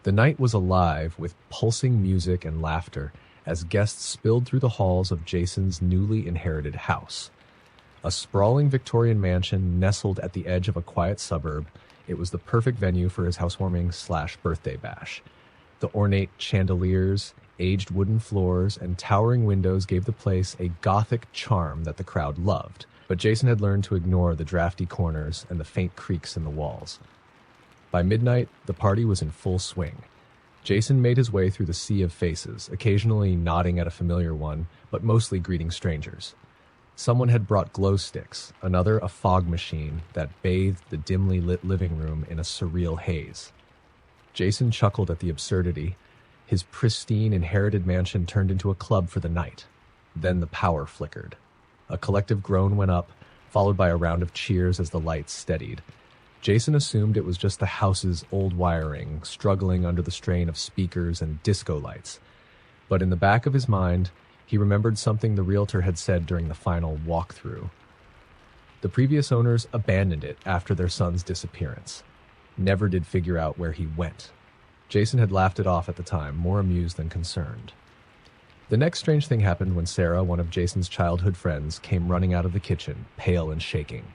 The night was alive with pulsing music and laughter as guests spilled through the halls of Jason's newly inherited house. A sprawling Victorian mansion nestled at the edge of a quiet suburb, it was the perfect venue for his housewarming/birthday bash. The ornate chandeliers, aged wooden floors, and towering windows gave the place a gothic charm that the crowd loved, but Jason had learned to ignore the drafty corners and the faint creaks in the walls. By midnight, the party was in full swing. Jason made his way through the sea of faces, occasionally nodding at a familiar one, but mostly greeting strangers. Someone had brought glow sticks, another a fog machine that bathed the dimly lit living room in a surreal haze. Jason chuckled at the absurdity. His pristine, inherited mansion turned into a club for the night. Then the power flickered. A collective groan went up, followed by a round of cheers as the lights steadied. Jason assumed it was just the house's old wiring, struggling under the strain of speakers and disco lights. But in the back of his mind, he remembered something the realtor had said during the final walkthrough. The previous owners abandoned it after their son's disappearance. Never did figure out where he went. Jason had laughed it off at the time, more amused than concerned. The next strange thing happened when Sarah, one of Jason's childhood friends, came running out of the kitchen, pale and shaking.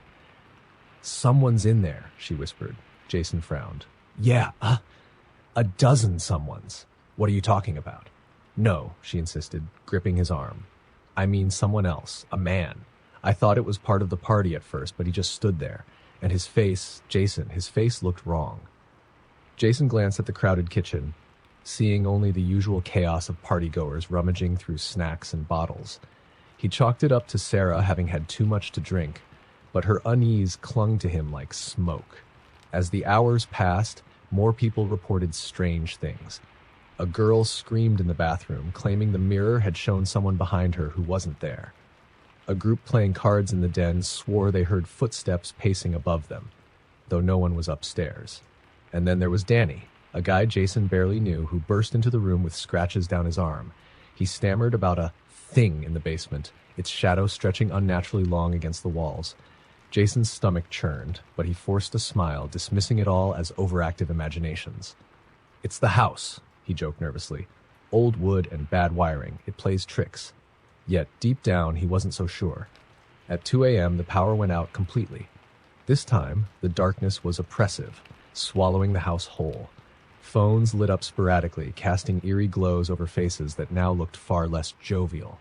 "Someone's in there," she whispered. Jason frowned. "Yeah, a dozen someones. What are you talking about?" "No," she insisted, gripping his arm. "I mean someone else, a man. I thought it was part of the party at first, but he just stood there. And his face, his face looked wrong." Jason glanced at the crowded kitchen, seeing only the usual chaos of partygoers rummaging through snacks and bottles. He chalked it up to Sarah having had too much to drink, but her unease clung to him like smoke. As the hours passed, more people reported strange things. A girl screamed in the bathroom, claiming the mirror had shown someone behind her who wasn't there. A group playing cards in the den swore they heard footsteps pacing above them, though no one was upstairs. And then there was Danny, a guy Jason barely knew, who burst into the room with scratches down his arm. He stammered about a thing in the basement, its shadow stretching unnaturally long against the walls. Jason's stomach churned, but he forced a smile, dismissing it all as overactive imaginations. "It's the house," he joked nervously. "Old wood and bad wiring. It plays tricks." Yet, deep down, he wasn't so sure. At 2 a.m., the power went out completely. This time, the darkness was oppressive, swallowing the house whole. Phones lit up sporadically, casting eerie glows over faces that now looked far less jovial.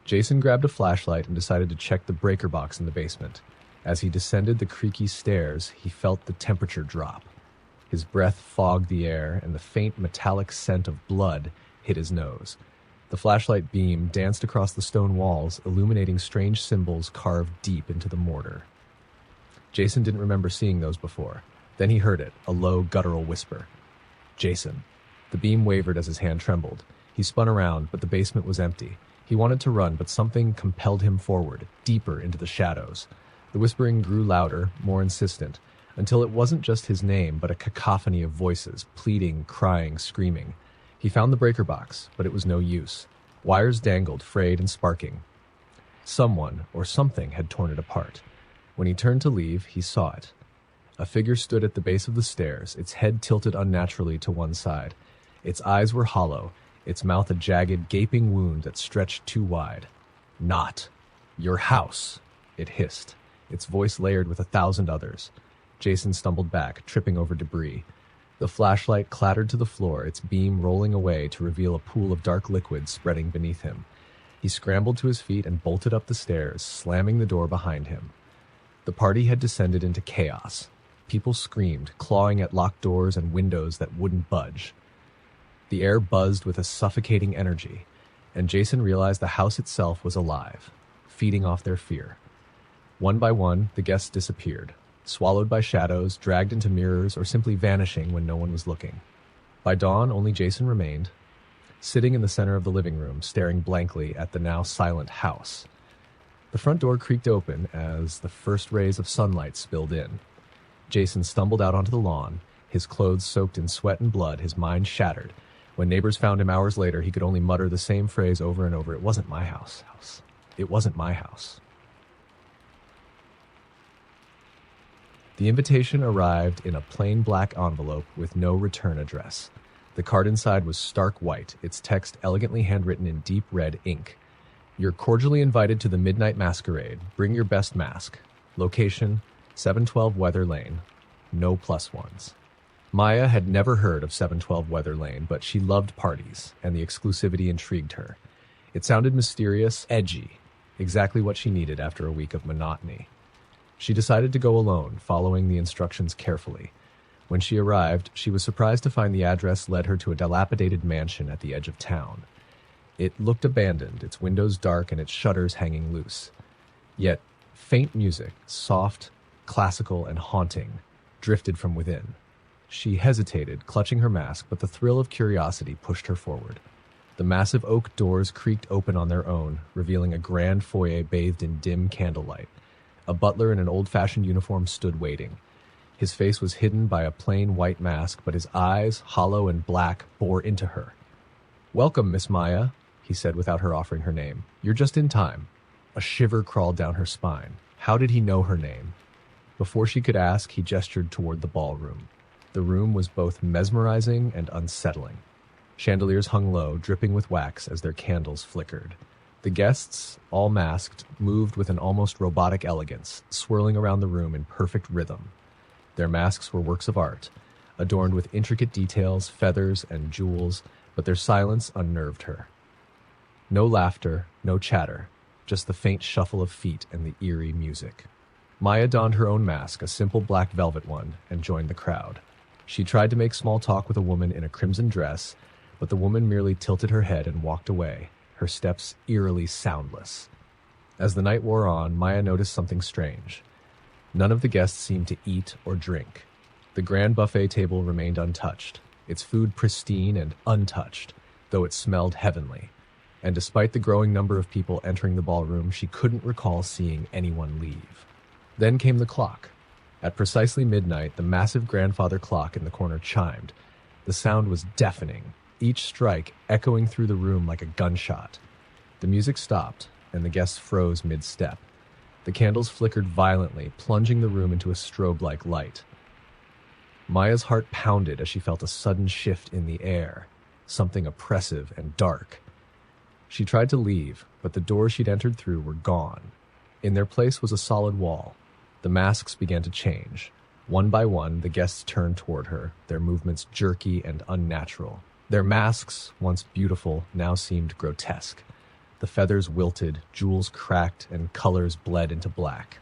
Jason grabbed a flashlight and decided to check the breaker box in the basement. As he descended the creaky stairs, he felt the temperature drop. His breath fogged the air, and the faint metallic scent of blood hit his nose. The flashlight beam danced across the stone walls, illuminating strange symbols carved deep into the mortar. Jason didn't remember seeing those before. Then he heard it, a low, guttural whisper. "Jason." The beam wavered as his hand trembled. He spun around, but the basement was empty. He wanted to run, but something compelled him forward, deeper into the shadows. The whispering grew louder, more insistent, until it wasn't just his name, but a cacophony of voices, pleading, crying, screaming. He found the breaker box, but it was no use. Wires dangled, frayed and sparking. Someone, or something, had torn it apart. When he turned to leave, he saw it. A figure stood at the base of the stairs, its head tilted unnaturally to one side. Its eyes were hollow, its mouth a jagged, gaping wound that stretched too wide. "Not your house," it hissed, its voice layered with 1,000 others. Jason stumbled back, tripping over debris. The flashlight clattered to the floor, its beam rolling away to reveal a pool of dark liquid spreading beneath him. He scrambled to his feet and bolted up the stairs, slamming the door behind him. The party had descended into chaos. People screamed, clawing at locked doors and windows that wouldn't budge. The air buzzed with a suffocating energy, and Jason realized the house itself was alive, feeding off their fear. One by one, the guests disappeared, swallowed by shadows, dragged into mirrors, or simply vanishing when no one was looking. By dawn, only Jason remained, sitting in the center of the living room, staring blankly at the now silent house. The front door creaked open as the first rays of sunlight spilled in. Jason stumbled out onto the lawn, his clothes soaked in sweat and blood, his mind shattered. When neighbors found him hours later, he could only mutter the same phrase over and over. "It wasn't my house. It wasn't my house." The invitation arrived in a plain black envelope with no return address. The card inside was stark white, its text elegantly handwritten in deep red ink. You're cordially invited to the Midnight Masquerade. Bring your best mask. Location, 712 Weather Lane. No plus ones. Maya had never heard of 712 Weather Lane, but she loved parties, and the exclusivity intrigued her. It sounded mysterious, edgy, exactly what she needed after a week of monotony. She decided to go alone, following the instructions carefully. When she arrived, she was surprised to find the address led her to a dilapidated mansion at the edge of town. It looked abandoned, its windows dark and its shutters hanging loose. Yet, faint music, soft, classical, and haunting, drifted from within. She hesitated, clutching her mask, but the thrill of curiosity pushed her forward. The massive oak doors creaked open on their own, revealing a grand foyer bathed in dim candlelight. A butler in an old-fashioned uniform stood waiting. His face was hidden by a plain white mask, but his eyes, hollow and black, bore into her. "Welcome, Miss Maya," he said without her offering her name. "You're just in time." A shiver crawled down her spine. How did he know her name? Before she could ask, he gestured toward the ballroom. The room was both mesmerizing and unsettling. Chandeliers hung low, dripping with wax as their candles flickered. The guests, all masked, moved with an almost robotic elegance, swirling around the room in perfect rhythm. Their masks were works of art, adorned with intricate details, feathers, and jewels, but their silence unnerved her. No laughter, no chatter, just the faint shuffle of feet and the eerie music. Maya donned her own mask, a simple black velvet one, and joined the crowd. She tried to make small talk with a woman in a crimson dress, but the woman merely tilted her head and walked away, her steps eerily soundless. As the night wore on, Maya noticed something strange. None of the guests seemed to eat or drink. The grand buffet table remained untouched, its food pristine and untouched, though it smelled heavenly. And despite the growing number of people entering the ballroom, she couldn't recall seeing anyone leave. Then came the clock. At precisely midnight, the massive grandfather clock in the corner chimed. The sound was deafening, each strike echoing through the room like a gunshot. The music stopped, and the guests froze mid-step. The candles flickered violently, plunging the room into a strobe-like light. Maya's heart pounded as she felt a sudden shift in the air, something oppressive and dark. She tried to leave, but the doors she'd entered through were gone. In their place was a solid wall. The masks began to change. One by one, the guests turned toward her, their movements jerky and unnatural. Their masks, once beautiful, now seemed grotesque. The feathers wilted, jewels cracked, and colors bled into black.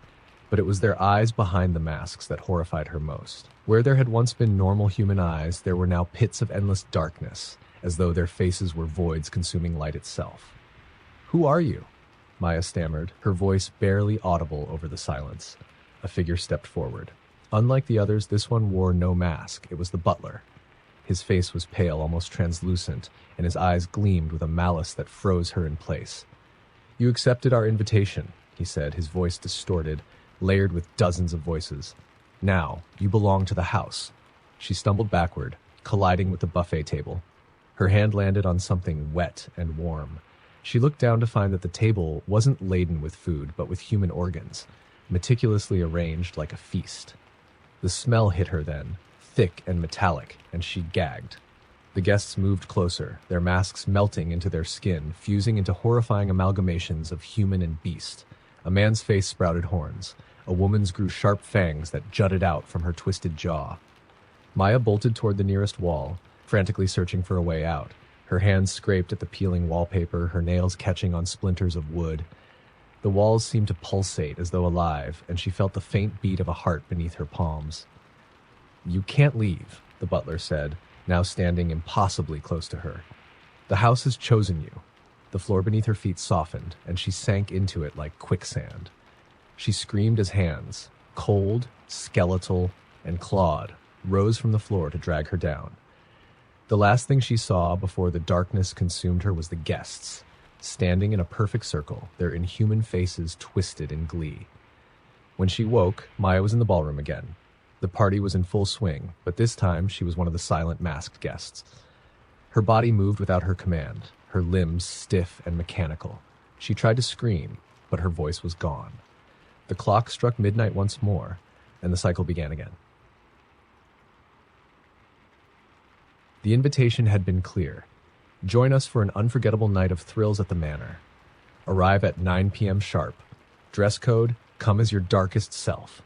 But it was their eyes behind the masks that horrified her most. Where there had once been normal human eyes, there were now pits of endless darkness, as though their faces were voids consuming light itself. "Who are you?" Maya stammered, her voice barely audible over the silence. A figure stepped forward. Unlike the others, this one wore no mask. It was the butler. His face was pale, almost translucent, and his eyes gleamed with a malice that froze her in place. "You accepted our invitation," he said, his voice distorted, layered with dozens of voices. "Now, you belong to the house." She stumbled backward, colliding with the buffet table. Her hand landed on something wet and warm. She looked down to find that the table wasn't laden with food, but with human organs, meticulously arranged like a feast. The smell hit her then, thick and metallic, and she gagged. The guests moved closer, their masks melting into their skin, fusing into horrifying amalgamations of human and beast. A man's face sprouted horns. A woman's grew sharp fangs that jutted out from her twisted jaw. Maya bolted toward the nearest wall, frantically searching for a way out. Her hands scraped at the peeling wallpaper, her nails catching on splinters of wood. The walls seemed to pulsate as though alive, and she felt the faint beat of a heart beneath her palms. "You can't leave," the butler said, now standing impossibly close to her. "The house has chosen you." The floor beneath her feet softened, and she sank into it like quicksand. She screamed as hands, cold, skeletal, and clawed, rose from the floor to drag her down. The last thing she saw before the darkness consumed her was the guests, standing in a perfect circle, their inhuman faces twisted in glee. When she woke, Maya was in the ballroom again. The party was in full swing, but this time she was one of the silent masked guests. Her body moved without her command, her limbs stiff and mechanical. She tried to scream, but her voice was gone. The clock struck midnight once more, and the cycle began again. The invitation had been clear. Join us for an unforgettable night of thrills at the manor. Arrive at 9 p.m. sharp. Dress code, come as your darkest self.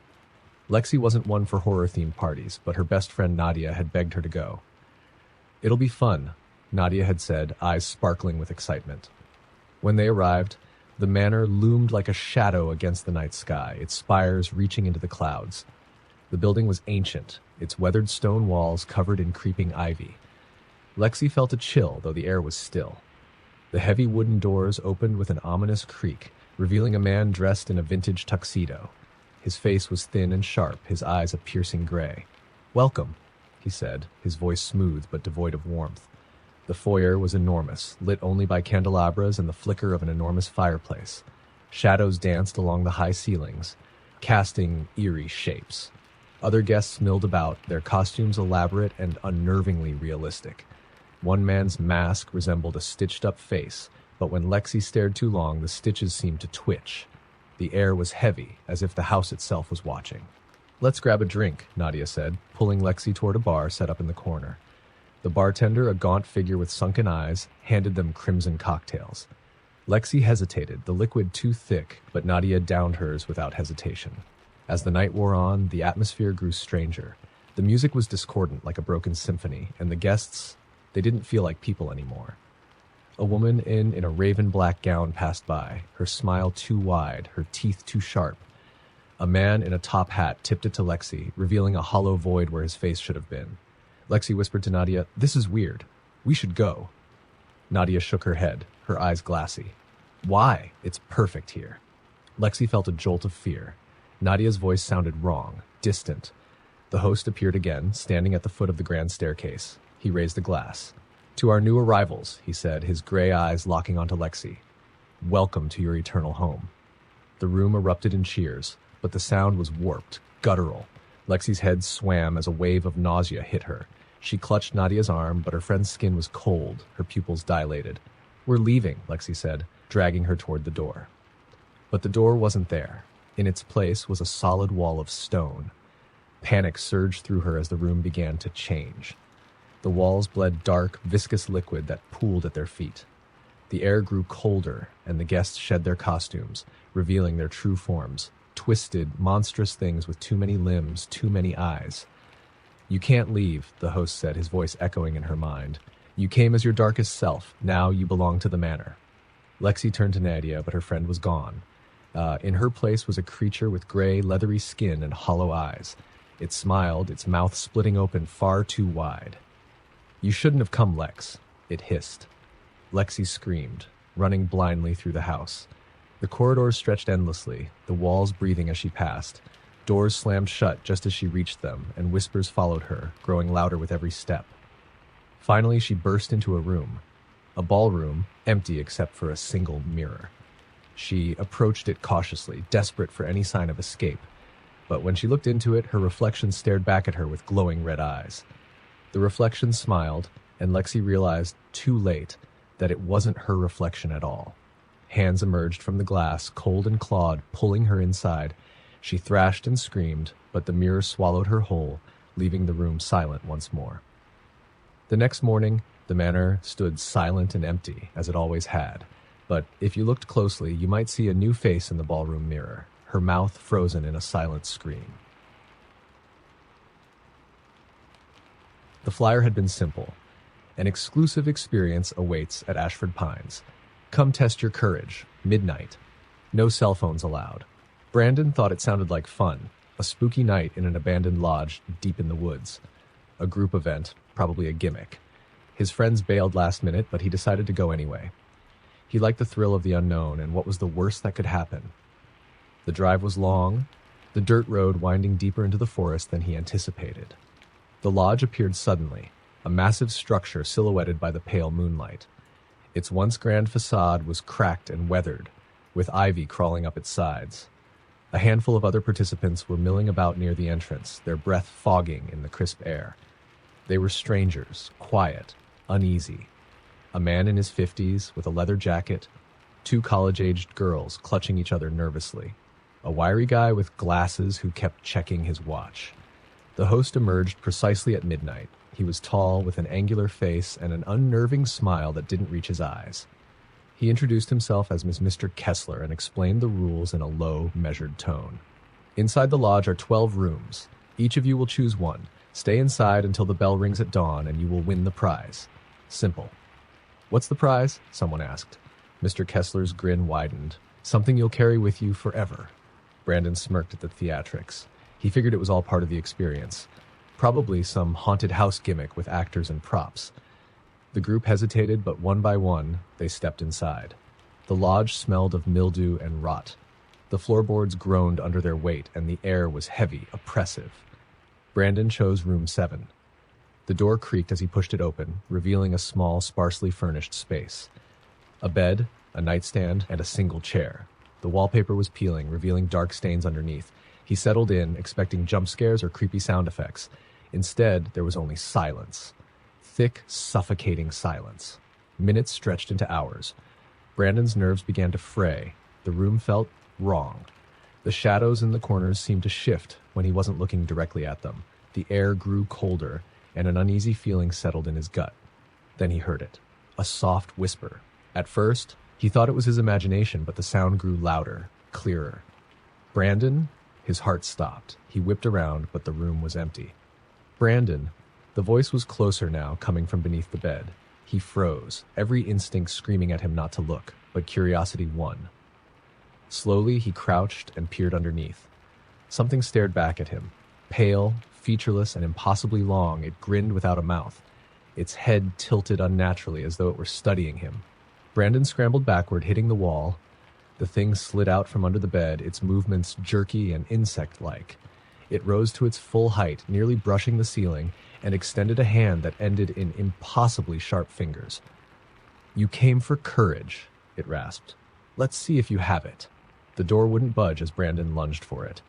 Lexi wasn't one for horror-themed parties, but her best friend Nadia had begged her to go. It'll be fun, Nadia had said, eyes sparkling with excitement. When they arrived, the manor loomed like a shadow against the night sky, its spires reaching into the clouds. The building was ancient, its weathered stone walls covered in creeping ivy. Lexi felt a chill, though the air was still. The heavy wooden doors opened with an ominous creak, revealing a man dressed in a vintage tuxedo. His face was thin and sharp, his eyes a piercing gray. "Welcome," he said, his voice smooth but devoid of warmth. The foyer was enormous, lit only by candelabras and the flicker of an enormous fireplace. Shadows danced along the high ceilings, casting eerie shapes. Other guests milled about, their costumes elaborate and unnervingly realistic. One man's mask resembled a stitched-up face, but when Lexi stared too long, the stitches seemed to twitch. The air was heavy, as if the house itself was watching. "Let's grab a drink," Nadia said, pulling Lexi toward a bar set up in the corner. The bartender, a gaunt figure with sunken eyes, handed them crimson cocktails. Lexi hesitated, the liquid too thick, but Nadia downed hers without hesitation. As the night wore on, the atmosphere grew stranger. The music was discordant like a broken symphony, and the guests, they didn't feel like people anymore. A woman in a raven black gown passed by, her smile too wide, her teeth too sharp. A man in a top hat tipped it to Lexi, revealing a hollow void where his face should have been. Lexi whispered to Nadia, "This is weird. We should go." Nadia shook her head, her eyes glassy. "Why? It's perfect here." Lexi felt a jolt of fear. Nadia's voice sounded wrong, distant. The host appeared again, standing at the foot of the grand staircase. He raised a glass. "To our new arrivals," he said, his gray eyes locking onto Lexi. "Welcome to your eternal home." The room erupted in cheers, but the sound was warped, guttural. Lexi's head swam as a wave of nausea hit her. She clutched Nadia's arm, but her friend's skin was cold, her pupils dilated. "We're leaving," Lexi said, dragging her toward the door. But the door wasn't there. In its place was a solid wall of stone. Panic surged through her as the room began to change. The walls bled dark, viscous liquid that pooled at their feet. The air grew colder, and the guests shed their costumes, revealing their true forms, twisted, monstrous things with too many limbs, too many eyes. "You can't leave," the host said, his voice echoing in her mind. "You came as your darkest self. Now you belong to the manor." Lexi turned to Nadia, but her friend was gone. In her place was a creature with gray, leathery skin and hollow eyes. It smiled, its mouth splitting open far too wide. "You shouldn't have come, Lex," it hissed. Lexi screamed, running blindly through the house. The corridors stretched endlessly, the walls breathing as she passed. Doors slammed shut just as she reached them, and whispers followed her, growing louder with every step. Finally, she burst into a room. A ballroom, empty except for a single mirror. She approached it cautiously, desperate for any sign of escape. But when she looked into it, her reflection stared back at her with glowing red eyes. The reflection smiled, and Lexi realized, too late, that it wasn't her reflection at all. Hands emerged from the glass, cold and clawed, pulling her inside. She thrashed and screamed, but the mirror swallowed her whole, leaving the room silent once more. The next morning, the manor stood silent and empty, as it always had. But if you looked closely, you might see a new face in the ballroom mirror, her mouth frozen in a silent scream. The flyer had been simple. An exclusive experience awaits at Ashford Pines. Come test your courage. Midnight. No cell phones allowed. Brandon thought it sounded like fun. A spooky night in an abandoned lodge deep in the woods. A group event, probably a gimmick. His friends bailed last minute, but he decided to go anyway. He liked the thrill of the unknown, and what was the worst that could happen? The drive was long, the dirt road winding deeper into the forest than he anticipated. The lodge appeared suddenly, a massive structure silhouetted by the pale moonlight. Its once grand facade was cracked and weathered, with ivy crawling up its sides. A handful of other participants were milling about near the entrance, their breath fogging in the crisp air. They were strangers, quiet, uneasy. A man in his 50s with a leather jacket, two college-aged girls clutching each other nervously, a wiry guy with glasses who kept checking his watch. The host emerged precisely at midnight. He was tall, with an angular face and an unnerving smile that didn't reach his eyes. He introduced himself as Mr. Kessler and explained the rules in a low, measured tone. Inside the lodge are 12 rooms. Each of you will choose one. Stay inside until the bell rings at dawn and you will win the prize. Simple. What's the prize? Someone asked. Mr. Kessler's grin widened. Something you'll carry with you forever. Brandon smirked at the theatrics. He figured it was all part of the experience. Probably some haunted house gimmick with actors and props. The group hesitated, but one by one, they stepped inside. The lodge smelled of mildew and rot. The floorboards groaned under their weight, and the air was heavy, oppressive. Brandon chose room 7. The door creaked as he pushed it open, revealing a small, sparsely furnished space. A bed, a nightstand, and a single chair. The wallpaper was peeling, revealing dark stains underneath. He settled in, expecting jump scares or creepy sound effects. Instead, there was only silence. Thick, suffocating silence. Minutes stretched into hours. Brandon's nerves began to fray. The room felt wrong. The shadows in the corners seemed to shift when he wasn't looking directly at them. The air grew colder, and an uneasy feeling settled in his gut. Then he heard it. A soft whisper. At first, he thought it was his imagination, but the sound grew louder, clearer. Brandon? His heart stopped. He whipped around, but the room was empty. Brandon. The voice was closer now, coming from beneath the bed. He froze, every instinct screaming at him not to look, but curiosity won. Slowly, he crouched and peered underneath. Something stared back at him. Pale, featureless, and impossibly long, it grinned without a mouth. Its head tilted unnaturally as though it were studying him. Brandon scrambled backward, hitting the wall. The thing slid out from under the bed, its movements jerky and insect-like. It rose to its full height, nearly brushing the ceiling, and extended a hand that ended in impossibly sharp fingers. "You came for courage," it rasped. "Let's see if you have it." The door wouldn't budge as Brandon lunged for it.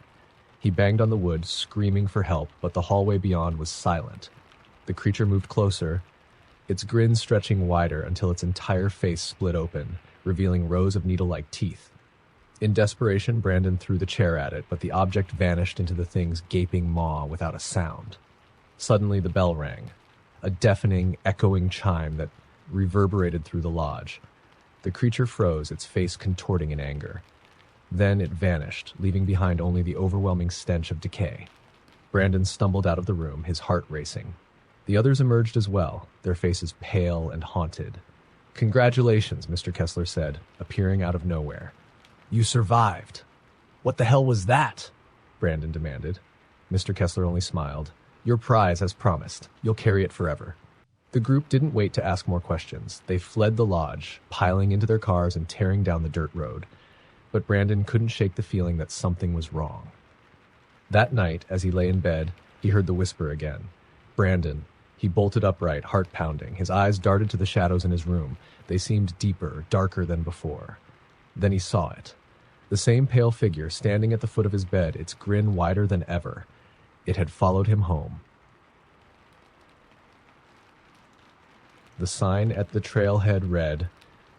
He banged on the wood, screaming for help, but the hallway beyond was silent. The creature moved closer, its grin stretching wider until its entire face split open, revealing rows of needle-like teeth. In desperation, Brandon threw the chair at it, but the object vanished into the thing's gaping maw without a sound. Suddenly, the bell rang, a deafening, echoing chime that reverberated through the lodge. The creature froze, its face contorting in anger. Then it vanished, leaving behind only the overwhelming stench of decay. Brandon stumbled out of the room, his heart racing. The others emerged as well, their faces pale and haunted. "Congratulations," Mr. Kessler said, appearing out of nowhere. "You survived." "What the hell was that?" Brandon demanded. Mr. Kessler only smiled. "Your prize, as promised. You'll carry it forever." The group didn't wait to ask more questions. They fled the lodge, piling into their cars and tearing down the dirt road. But Brandon couldn't shake the feeling that something was wrong. That night, as he lay in bed, he heard the whisper again. Brandon. He bolted upright, heart pounding. His eyes darted to the shadows in his room. They seemed deeper, darker than before. Then he saw it. The same pale figure standing at the foot of his bed, its grin wider than ever. It had followed him home. The sign at the trailhead read,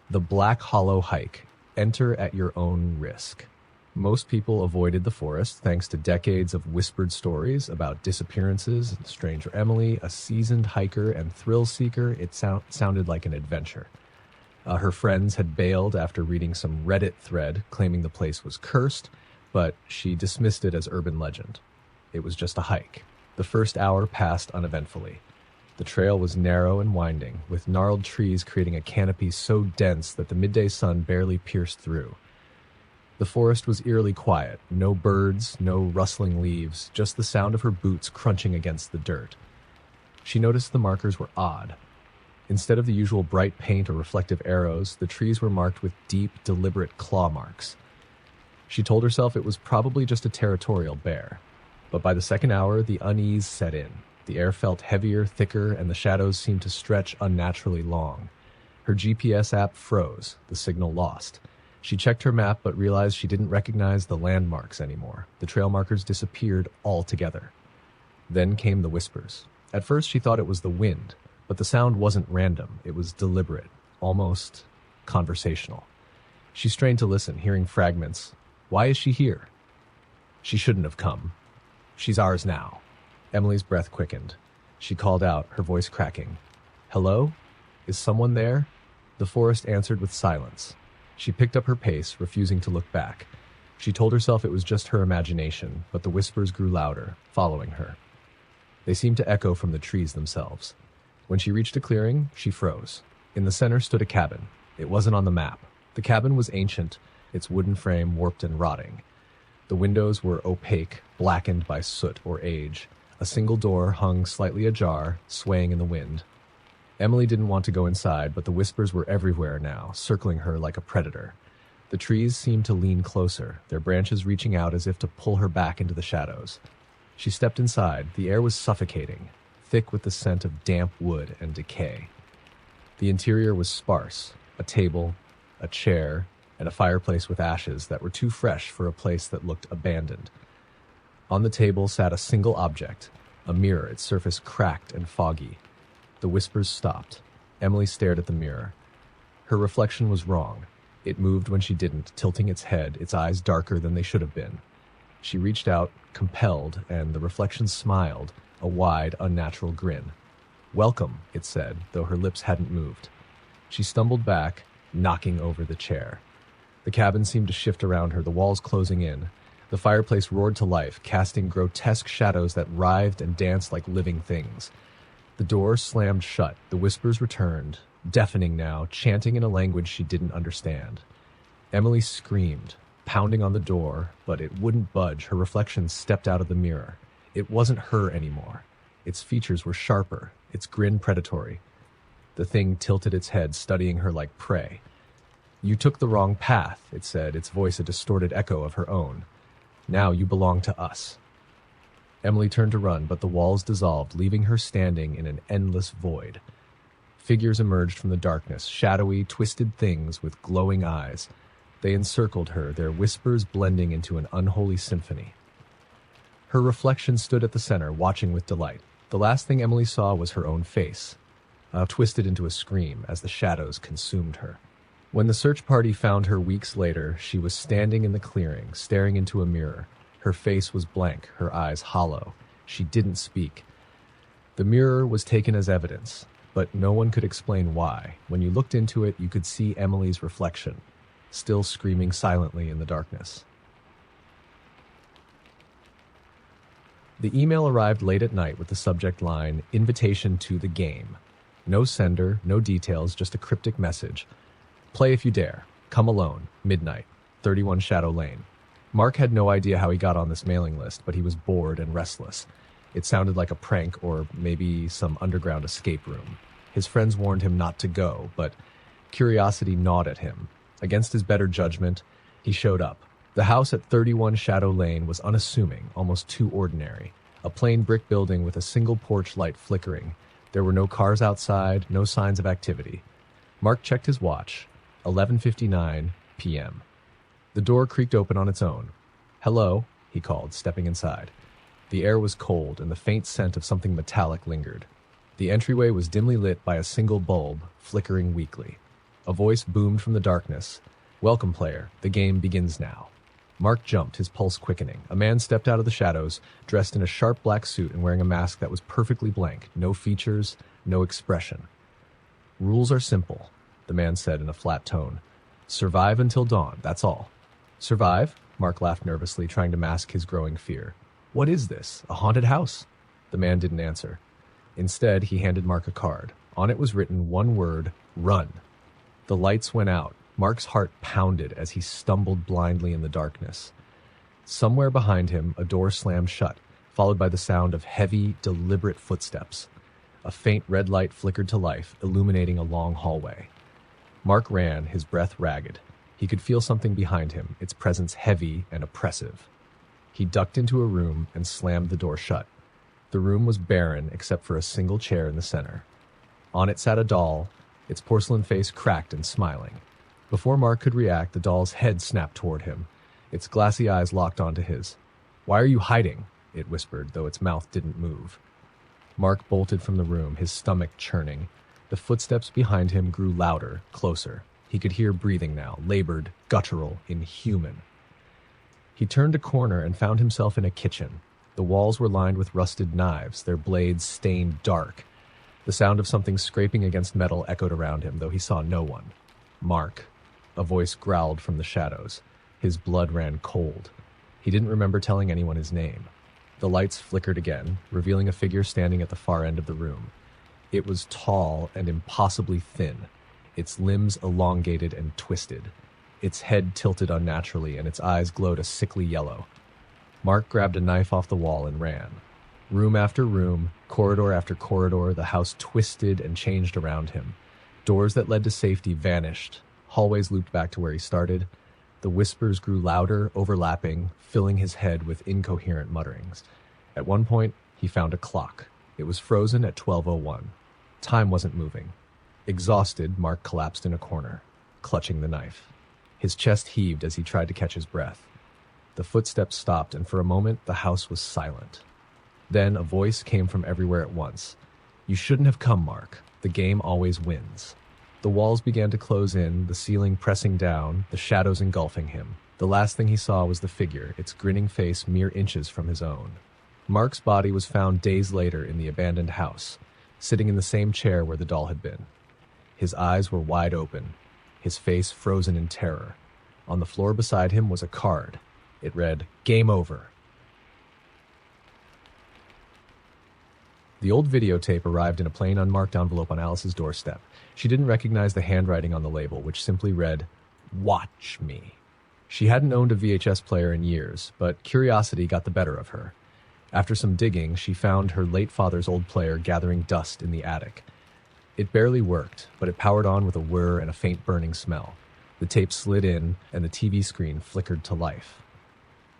"The Black Hollow Hike. Enter at your own risk." Most people avoided the forest thanks to decades of whispered stories about disappearances. Stranger Emily, a seasoned hiker and thrill seeker, it sounded like an adventure. Her friends had bailed after reading some Reddit thread claiming the place was cursed, but she dismissed it as urban legend. It was just a hike. The first hour passed uneventfully. The trail was narrow and winding, with gnarled trees creating a canopy so dense that the midday sun barely pierced through. The forest was eerily quiet, no birds, no rustling leaves, just the sound of her boots crunching against the dirt. She noticed the markers were odd. Instead of the usual bright paint or reflective arrows, the trees were marked with deep, deliberate claw marks. She told herself it was probably just a territorial bear. But by the second hour, the unease set in. The air felt heavier, thicker, and the shadows seemed to stretch unnaturally long. Her GPS app froze, the signal lost. She checked her map but realized she didn't recognize the landmarks anymore. The trail markers disappeared altogether. Then came the whispers. At first she thought it was the wind, but the sound wasn't random. It was deliberate, almost conversational. She strained to listen, hearing fragments. "Why is she here?" "She shouldn't have come. She's ours now." Emily's breath quickened. She called out, her voice cracking. "Hello? Is someone there?" The forest answered with silence. She picked up her pace, refusing to look back. She told herself it was just her imagination, but the whispers grew louder, following her. They seemed to echo from the trees themselves. When she reached a clearing, she froze. In the center stood a cabin. It wasn't on the map. The cabin was ancient, its wooden frame warped and rotting. The windows were opaque, blackened by soot or age. A single door hung slightly ajar, swaying in the wind. Emily didn't want to go inside, but the whispers were everywhere now, circling her like a predator. The trees seemed to lean closer, their branches reaching out as if to pull her back into the shadows. She stepped inside. The air was suffocating, thick with the scent of damp wood and decay. The interior was sparse, a table, a chair, and a fireplace with ashes that were too fresh for a place that looked abandoned. On the table sat a single object, a mirror, its surface cracked and foggy. The whispers stopped. Emily stared at the mirror. Her reflection was wrong. It moved when she didn't, tilting its head, its eyes darker than they should have been. She reached out, compelled, and the reflection smiled, a wide, unnatural grin. "Welcome," it said, though her lips hadn't moved. She stumbled back, knocking over the chair. The cabin seemed to shift around her, the walls closing in. The fireplace roared to life, casting grotesque shadows that writhed and danced like living things. The door slammed shut, the whispers returned, deafening now, chanting in a language she didn't understand. Emily screamed, pounding on the door, but it wouldn't budge. Her reflection stepped out of the mirror. It wasn't her anymore. Its features were sharper, its grin predatory. The thing tilted its head, studying her like prey. "You took the wrong path," it said, its voice a distorted echo of her own. "Now you belong to us." Emily turned to run, but the walls dissolved, leaving her standing in an endless void. Figures emerged from the darkness, shadowy, twisted things with glowing eyes. They encircled her, their whispers blending into an unholy symphony. Her reflection stood at the center, watching with delight. The last thing Emily saw was her own face, twisted into a scream as the shadows consumed her. When the search party found her weeks later, she was standing in the clearing, staring into a mirror. Her face was blank, her eyes hollow. She didn't speak. The mirror was taken as evidence, but no one could explain why. When you looked into it, you could see Emily's reflection, still screaming silently in the darkness. The email arrived late at night with the subject line, "Invitation to the game." No sender, no details, just a cryptic message. "Play if you dare. Come alone. Midnight. 31 Shadow Lane." Mark had no idea how he got on this mailing list, but he was bored and restless. It sounded like a prank or maybe some underground escape room. His friends warned him not to go, but curiosity gnawed at him. Against his better judgment, he showed up. The house at 31 Shadow Lane was unassuming, almost too ordinary. A plain brick building with a single porch light flickering. There were no cars outside, no signs of activity. Mark checked his watch. 11:59 p.m. The door creaked open on its own. "Hello," he called, stepping inside. The air was cold, and the faint scent of something metallic lingered. The entryway was dimly lit by a single bulb, flickering weakly. A voice boomed from the darkness. "Welcome, player. The game begins now." Mark jumped, his pulse quickening. A man stepped out of the shadows, dressed in a sharp black suit and wearing a mask that was perfectly blank. No features, no expression. "Rules are simple," the man said in a flat tone. "Survive until dawn, that's all." "Survive?" Mark laughed nervously, trying to mask his growing fear. "What is this? A haunted house?" The man didn't answer. Instead, he handed Mark a card. On it was written one word: "Run." The lights went out. Mark's heart pounded as he stumbled blindly in the darkness. Somewhere behind him, a door slammed shut, followed by the sound of heavy, deliberate footsteps. A faint red light flickered to life, illuminating a long hallway. Mark ran, his breath ragged. He could feel something behind him, its presence heavy and oppressive. He ducked into a room and slammed the door shut. The room was barren except for a single chair in the center. On it sat a doll, its porcelain face cracked and smiling. Before Mark could react, the doll's head snapped toward him. Its glassy eyes locked onto his. "Why are you hiding?" it whispered, though its mouth didn't move. Mark bolted from the room, his stomach churning. The footsteps behind him grew louder, closer. He could hear breathing now, labored, guttural, inhuman. He turned a corner and found himself in a kitchen. The walls were lined with rusted knives, their blades stained dark. The sound of something scraping against metal echoed around him, though he saw no one. "Mark," a voice growled from the shadows. His blood ran cold. He didn't remember telling anyone his name. The lights flickered again, revealing a figure standing at the far end of the room. It was tall and impossibly thin, its limbs elongated and twisted. Its head tilted unnaturally, and its eyes glowed a sickly yellow. Mark grabbed a knife off the wall and ran. Room after room, corridor after corridor, the house twisted and changed around him. Doors that led to safety vanished. Hallways looped back to where he started. The whispers grew louder, overlapping, filling his head with incoherent mutterings. At one point, he found a clock. It was frozen at 12:01. Time wasn't moving. Exhausted, Mark collapsed in a corner, clutching the knife. His chest heaved as he tried to catch his breath. The footsteps stopped, and for a moment, the house was silent. Then a voice came from everywhere at once. "You shouldn't have come, Mark. The game always wins." The walls began to close in, the ceiling pressing down, the shadows engulfing him. The last thing he saw was the figure, its grinning face mere inches from his own. Mark's body was found days later in the abandoned house, sitting in the same chair where the doll had been. His eyes were wide open, his face frozen in terror. On the floor beside him was a card. It read, "Game over." The old videotape arrived in a plain unmarked envelope on Alice's doorstep. She didn't recognize the handwriting on the label, which simply read, "Watch me." She hadn't owned a VHS player in years, but curiosity got the better of her. After some digging, she found her late father's old player gathering dust in the attic. It barely worked, but it powered on with a whir and a faint burning smell. The tape slid in, and the TV screen flickered to life.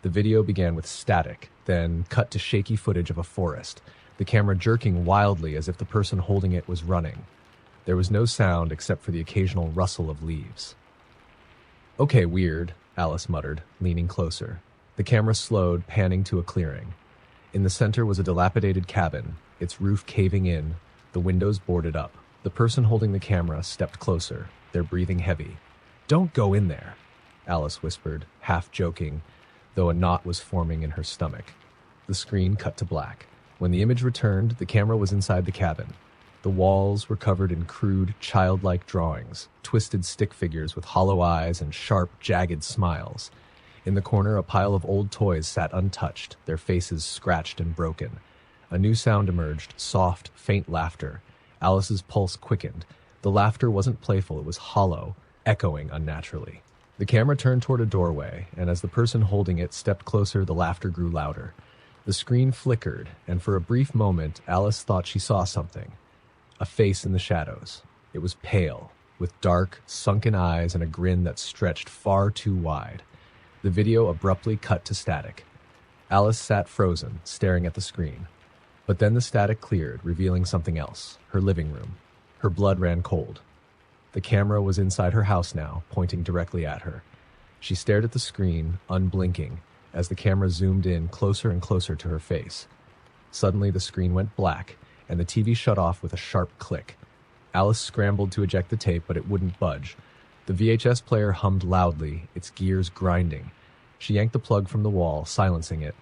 The video began with static, then cut to shaky footage of a forest, the camera jerking wildly as if the person holding it was running. There was no sound except for the occasional rustle of leaves. "Okay, weird," Alice muttered, leaning closer. The camera slowed, panning to a clearing. In the center was a dilapidated cabin, its roof caving in, the windows boarded up. The person holding the camera stepped closer, their breathing heavy. "Don't go in there," Alice whispered, half joking, though a knot was forming in her stomach. The screen cut to black. When the image returned, the camera was inside the cabin. The walls were covered in crude, childlike drawings, twisted stick figures with hollow eyes and sharp, jagged smiles. In the corner, a pile of old toys sat untouched, their faces scratched and broken. A new sound emerged, soft, faint laughter. Alice's pulse quickened. The laughter wasn't playful, it was hollow, echoing unnaturally. The camera turned toward a doorway, and as the person holding it stepped closer, the laughter grew louder. The screen flickered, and for a brief moment, Alice thought she saw something. A face in the shadows. It was pale, with dark, sunken eyes and a grin that stretched far too wide. The video abruptly cut to static. Alice sat frozen, staring at the screen. But then the static cleared, revealing something else, her living room. Her blood ran cold. The camera was inside her house now, pointing directly at her. She stared at the screen, unblinking, as the camera zoomed in closer and closer to her face. Suddenly, the screen went black, and the TV shut off with a sharp click. Alice scrambled to eject the tape, but it wouldn't budge. The VHS player hummed loudly, its gears grinding. She yanked the plug from the wall, silencing it.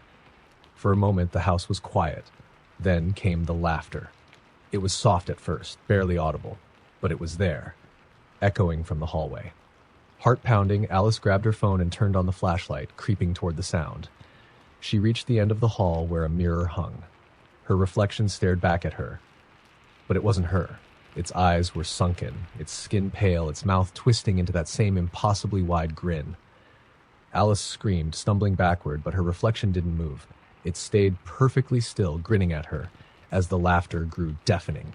For a moment, the house was quiet. Then came the laughter. It was soft at first, barely audible, but it was there, echoing from the hallway. Heart-pounding, Alice grabbed her phone and turned on the flashlight, creeping toward the sound. She reached the end of the hall where a mirror hung. Her reflection stared back at her. But it wasn't her. Its eyes were sunken, its skin pale, its mouth twisting into that same impossibly wide grin. Alice screamed, stumbling backward, but her reflection didn't move. It stayed perfectly still, grinning at her, as the laughter grew deafening.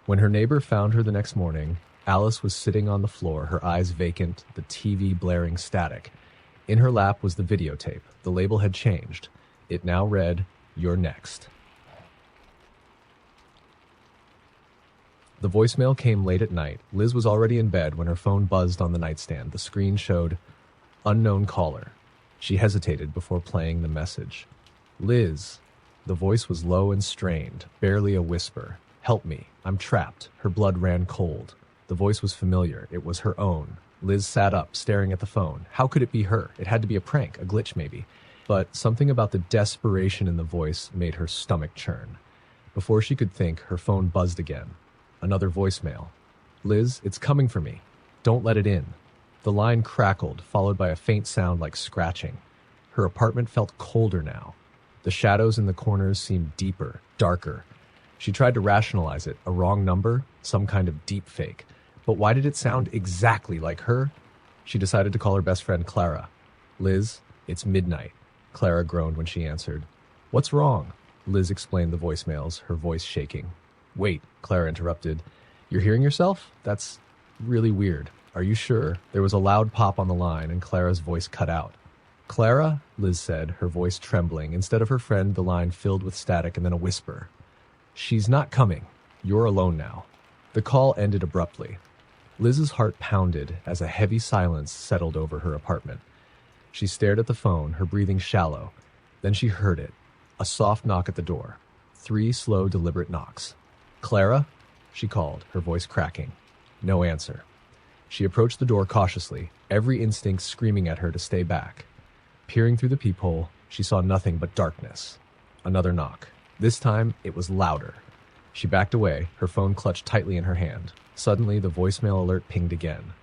When her neighbor found her the next morning, Alice was sitting on the floor, her eyes vacant, the TV blaring static. In her lap was the videotape. The label had changed. It now read, "You're next." The voicemail came late at night. Liz was already in bed when her phone buzzed on the nightstand. The screen showed, "Unknown caller." She hesitated before playing the message. "Liz." The voice was low and strained, barely a whisper. "Help me. I'm trapped." Her blood ran cold. The voice was familiar. It was her own. Liz sat up, staring at the phone. How could it be her? It had to be a prank, a glitch maybe. but something about the desperation in the voice made her stomach churn. Before she could think, her phone buzzed again. Another voicemail. "Liz, it's coming for me. Don't let it in." The line crackled, followed by a faint sound like scratching. Her apartment felt colder now. The shadows in the corners seemed deeper, darker. She tried to rationalize it, a wrong number, some kind of deep fake. But why did it sound exactly like her? She decided to call her best friend Clara. "Liz, it's midnight," Clara groaned when she answered. "What's wrong?" Liz explained the voicemails, her voice shaking. "Wait," Clara interrupted. "You're hearing yourself? That's really weird. Are you sure?" There was a loud pop on the line, and Clara's voice cut out. "Clara," Liz said, her voice trembling. Instead of her friend, the line filled with static and then a whisper. "She's not coming. You're alone now." The call ended abruptly. Liz's heart pounded as a heavy silence settled over her apartment. She stared at the phone, her breathing shallow. Then she heard it. A soft knock at the door. 3 slow, deliberate knocks. "Clara?" she called, her voice cracking. No answer. She approached the door cautiously, every instinct screaming at her to stay back. Peering through the peephole, she saw nothing but darkness. Another knock. This time, it was louder. She backed away, her phone clutched tightly in her hand. Suddenly, the voicemail alert pinged again.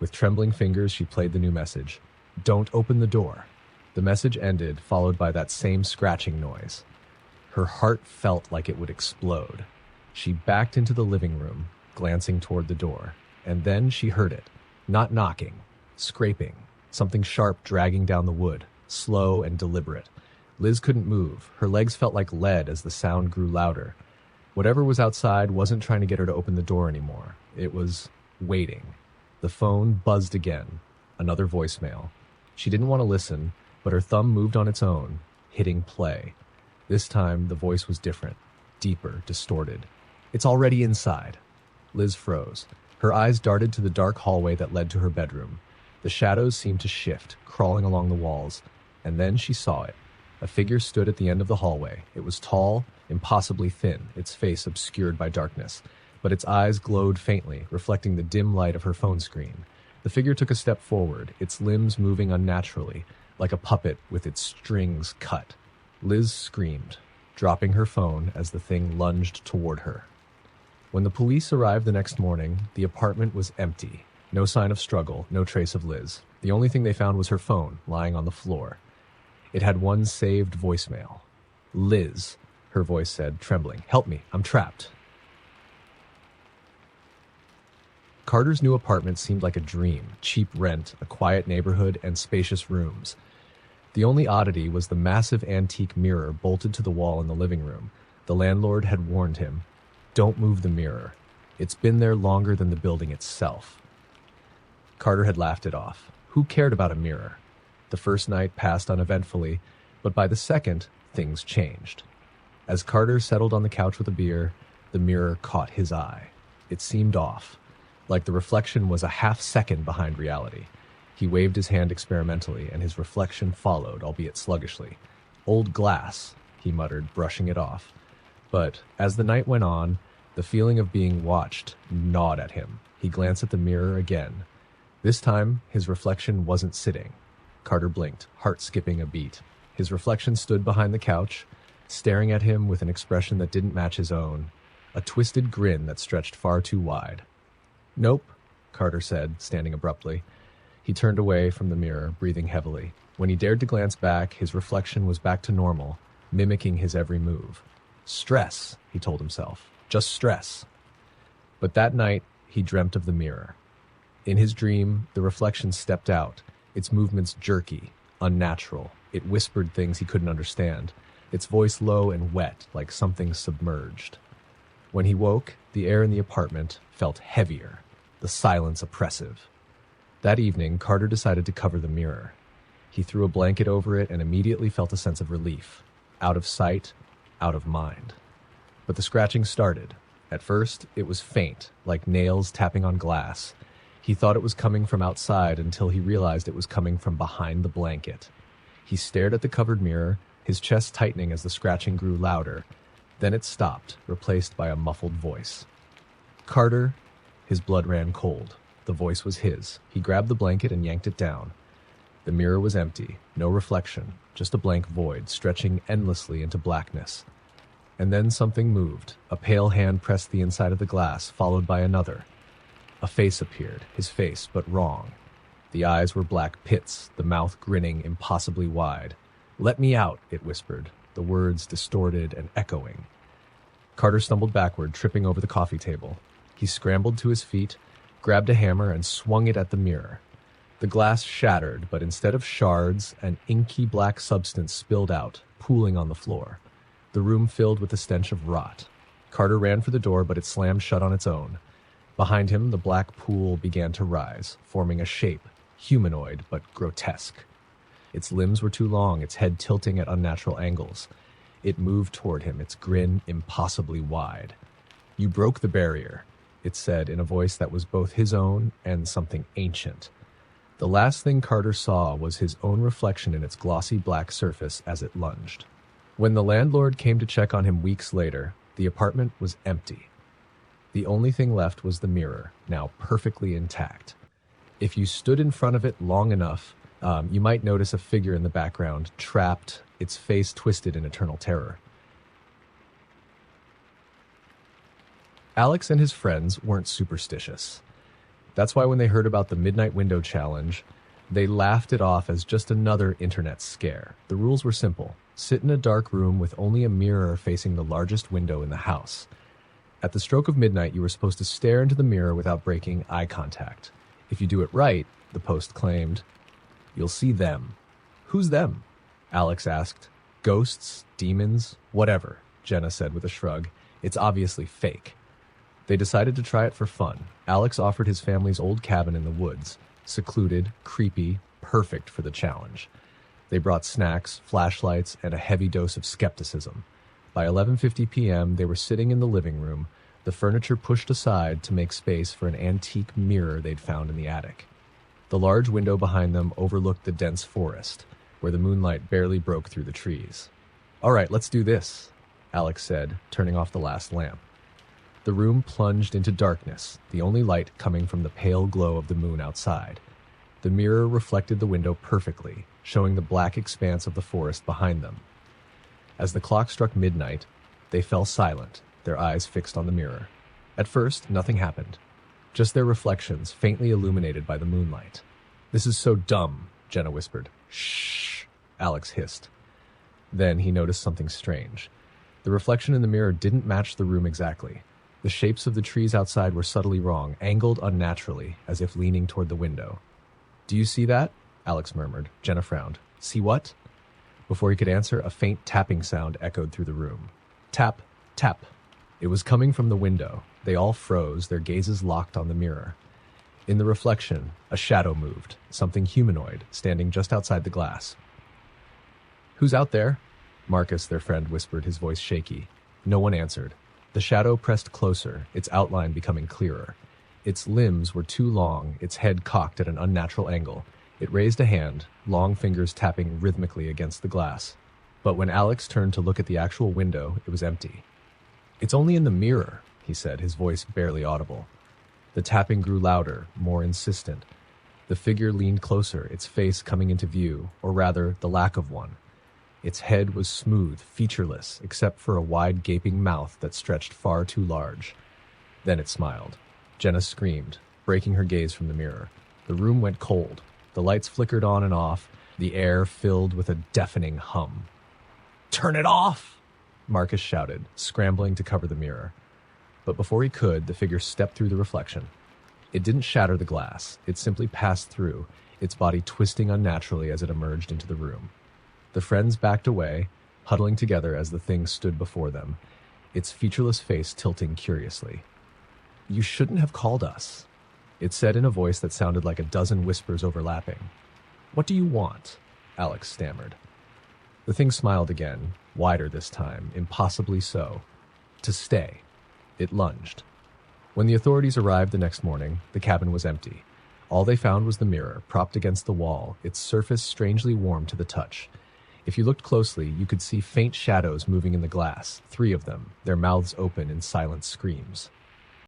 With trembling fingers, she played the new message. "Don't open the door." The message ended, followed by that same scratching noise. Her heart felt like it would explode. She backed into the living room, glancing toward the door. And then she heard it. Not knocking, scraping, something sharp dragging down the wood, slow and deliberate. Liz couldn't move. Her legs felt like lead as the sound grew louder. Whatever was outside wasn't trying to get her to open the door anymore. It was waiting. The phone buzzed again. Another voicemail. She didn't want to listen, but her thumb moved on its own, hitting play. This time, the voice was different, deeper, distorted. "It's already inside." Liz froze. Her eyes darted to the dark hallway that led to her bedroom. The shadows seemed to shift, crawling along the walls. And then she saw it. A figure stood at the end of the hallway. It was tall, impossibly thin, its face obscured by darkness. But its eyes glowed faintly, reflecting the dim light of her phone screen. The figure took a step forward, its limbs moving unnaturally, like a puppet with its strings cut. Liz screamed, dropping her phone as the thing lunged toward her. When the police arrived the next morning, the apartment was empty. No sign of struggle, no trace of Liz. The only thing they found was her phone, lying on the floor. It had one saved voicemail. "Liz," her voice said, trembling. "Help me, I'm trapped." Carter's new apartment seemed like a dream. Cheap rent, a quiet neighborhood, and spacious rooms. The only oddity was the massive antique mirror bolted to the wall in the living room. The landlord had warned him, "Don't move the mirror. It's been there longer than the building itself." Carter had laughed it off. Who cared about a mirror? The first night passed uneventfully, but by the second, things changed. As Carter settled on the couch with a beer, the mirror caught his eye. It seemed off, like the reflection was a half-second behind reality. He waved his hand experimentally, and his reflection followed, albeit sluggishly. "Old glass," he muttered, brushing it off. But as the night went on, the feeling of being watched gnawed at him. He glanced at the mirror again. This time, his reflection wasn't sitting. Carter blinked, heart skipping a beat. His reflection stood behind the couch, staring at him with an expression that didn't match his own, a twisted grin that stretched far too wide. "Nope," Carter said, standing abruptly. He turned away from the mirror, breathing heavily. When he dared to glance back, his reflection was back to normal, mimicking his every move. Stress, he told himself. Just stress. But that night, he dreamt of the mirror. In his dream, the reflection stepped out, its movements jerky, unnatural. It whispered things he couldn't understand, its voice low and wet, like something submerged. When he woke, the air in the apartment felt heavier, the silence oppressive. That evening, Carter decided to cover the mirror. He threw a blanket over it and immediately felt a sense of relief. Out of sight, out of mind. But the scratching started. At first, it was faint, like nails tapping on glass. He thought it was coming from outside until he realized it was coming from behind the blanket. He stared at the covered mirror, his chest tightening as the scratching grew louder. Then it stopped, replaced by a muffled voice. Carter, his blood ran cold. The voice was his. He grabbed the blanket and yanked it down. The mirror was empty, no reflection, just a blank void stretching endlessly into blackness. And then something moved. A pale hand pressed the inside of the glass, followed by another. A face appeared, his face, but wrong. The eyes were black pits, the mouth grinning impossibly wide. "Let me out," it whispered, the words distorted and echoing. Carter stumbled backward, tripping over the coffee table. He scrambled to his feet, grabbed a hammer, and swung it at the mirror. The glass shattered, but instead of shards, an inky black substance spilled out, pooling on the floor. The room filled with the stench of rot. Carter ran for the door, but it slammed shut on its own. Behind him, the black pool began to rise, forming a shape, humanoid but grotesque. Its limbs were too long, its head tilting at unnatural angles. It moved toward him, its grin impossibly wide. "You broke the barrier," it said in a voice that was both his own and something ancient. The last thing Carter saw was his own reflection in its glossy black surface as it lunged. When the landlord came to check on him weeks later, the apartment was empty. The only thing left was the mirror, now perfectly intact. If you stood in front of it long enough, you might notice a figure in the background, trapped, its face twisted in eternal terror. Alex and his friends weren't superstitious. That's why when they heard about the Midnight Window Challenge, they laughed it off as just another internet scare. The rules were simple. Sit in a dark room with only a mirror facing the largest window in the house. At the stroke of midnight, you were supposed to stare into the mirror without breaking eye contact. If you do it right, the post claimed, you'll see them. "Who's them?" Alex asked. "Ghosts, demons, whatever," Jenna said with a shrug. "It's obviously fake." They decided to try it for fun. Alex offered his family's old cabin in the woods, secluded, creepy, perfect for the challenge. They brought snacks, flashlights, and a heavy dose of skepticism. By 11:50 p.m., they were sitting in the living room, the furniture pushed aside to make space for an antique mirror they'd found in the attic. The large window behind them overlooked the dense forest, where the moonlight barely broke through the trees. "All right, let's do this," Alex said, turning off the last lamp. The room plunged into darkness, the only light coming from the pale glow of the moon outside. The mirror reflected the window perfectly, showing the black expanse of the forest behind them. As the clock struck midnight, they fell silent, their eyes fixed on the mirror. At first, nothing happened. Just their reflections, faintly illuminated by the moonlight. "This is so dumb," Jenna whispered. "Shh," Alex hissed. Then he noticed something strange. The reflection in the mirror didn't match the room exactly. The shapes of the trees outside were subtly wrong, angled unnaturally, as if leaning toward the window. "Do you see that?" Alex murmured. Jenna frowned. "See what?" Before he could answer, a faint tapping sound echoed through the room. Tap, tap. It was coming from the window. They all froze, their gazes locked on the mirror. In the reflection, a shadow moved, something humanoid, standing just outside the glass. "Who's out there?" Marcus, their friend, whispered, his voice shaky. No one answered. The shadow pressed closer, its outline becoming clearer. Its limbs were too long, its head cocked at an unnatural angle. It raised a hand, long fingers tapping rhythmically against the glass. But when Alex turned to look at the actual window, it was empty. "It's only in the mirror," he said, his voice barely audible. The tapping grew louder, more insistent. The figure leaned closer, its face coming into view, or rather, the lack of one. Its head was smooth, featureless, except for a wide gaping mouth that stretched far too large. Then it smiled. Jenna screamed, breaking her gaze from the mirror. The room went cold. The lights flickered on and off, the air filled with a deafening hum. "Turn it off!" Marcus shouted, scrambling to cover the mirror. But before he could, the figure stepped through the reflection. It didn't shatter the glass. It simply passed through, its body twisting unnaturally as it emerged into the room. The friends backed away, huddling together as the thing stood before them, its featureless face tilting curiously. "You shouldn't have called us," it said in a voice that sounded like a dozen whispers overlapping. "What do you want?" Alex stammered. The thing smiled again, wider this time, impossibly so. "To stay." It lunged. When the authorities arrived the next morning, the cabin was empty. All they found was the mirror, propped against the wall, its surface strangely warm to the touch. If you looked closely, you could see faint shadows moving in the glass, 3 of them, their mouths open in silent screams.